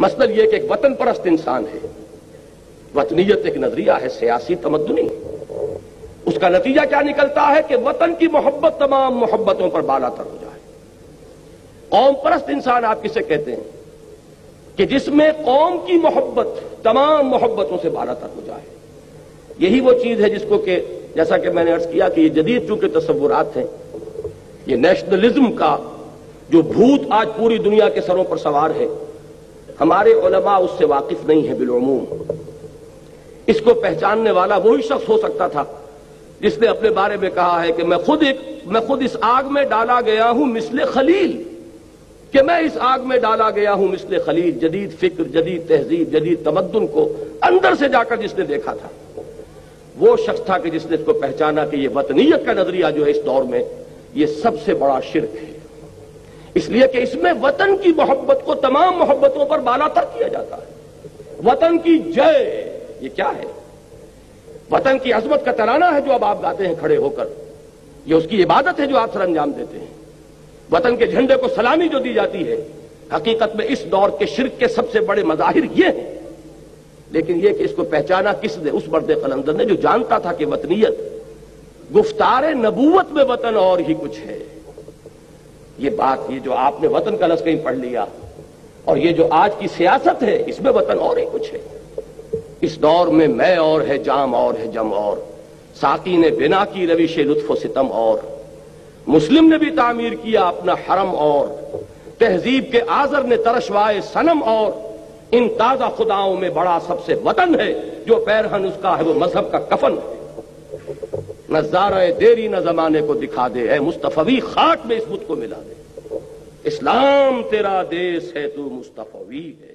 مثلاً یہ کہ ایک وطن پرست انسان ہے، وطنیت ایک نظریہ ہے سیاسی تمدنی، اس کا نتیجہ کیا نکلتا ہے کہ وطن کی محبت تمام محبتوں پر بالا تر ہو جائے۔ قوم پرست انسان آپ کسے کہتے ہیں؟ کہ جس میں قوم کی محبت تمام محبتوں سے بالا تر ہو جائے۔ یہی وہ چیز ہے جس کو کہ جیسا کہ میں نے عرض کیا کہ یہ جدید چونکہ تصورات ہیں، یہ نیشنلزم کا جو بھوت آج پوری دنیا کے سروں پر سوار ہے، ہمارے علماء اس سے واقف نہیں ہیں بالعموم۔ اس کو پہچاننے والا وہی شخص ہو سکتا تھا جس نے اپنے بارے میں کہا ہے کہ میں خود اس آگ میں ڈالا گیا ہوں مثل خلیل، کہ میں اس آگ میں ڈالا گیا ہوں مثل خلیل۔ جدید فکر، جدید تہذیب، جدید تمدن کو اندر سے جا کر جس نے دیکھا تھا، وہ شخص تھا کہ جس نے اس کو پہچانا کہ یہ وطنیت کا نظریہ جو ہے اس دور میں یہ سب سے بڑا شرک ہے، اس لیے کہ اس میں وطن کی محبت کو تمام محبتوں پر بالا تر کیا جاتا ہے۔ وطن کی جے، یہ کیا ہے؟ وطن کی عظمت کا ترانہ ہے جو اب آپ گاتے ہیں کھڑے ہو کر، یہ اس کی عبادت ہے جو آپ سر انجام دیتے ہیں۔ وطن کے جھنڈے کو سلامی جو دی جاتی ہے، حقیقت میں اس دور کے شرک کے سب سے بڑے مظاہر یہ ہیں۔ لیکن یہ کہ اس کو پہچانا کس نے؟ اس مرد قلندر نے جو جانتا تھا کہ وطنیت گفتار نبوت میں وطن اور ہی کچھ ہے۔ یہ بات، یہ جو آپ نے وطن کا لفظ کہیں پڑھ لیا، اور یہ جو آج کی سیاست ہے اس میں وطن اور ہی کچھ ہے۔ اس دور میں میں اور ہے، جام اور ہے، جم اور، ساقی نے بنا کی روش لطف و ستم اور، مسلم نے بھی تعمیر کیا اپنا حرم اور، تہذیب کے آزر نے ترشوائے صنم اور، ان تازہ خداؤں میں بڑا سب سے وطن ہے، جو پیرہن اس کا ہے وہ مذہب کا کفن ہے۔ نہ زارہ دیری نہ زمانے کو دکھا دے، اے مصطفی خاک میں اس بت کو ملا دے، اسلام تیرا دیس ہے تو مصطفی ہے۔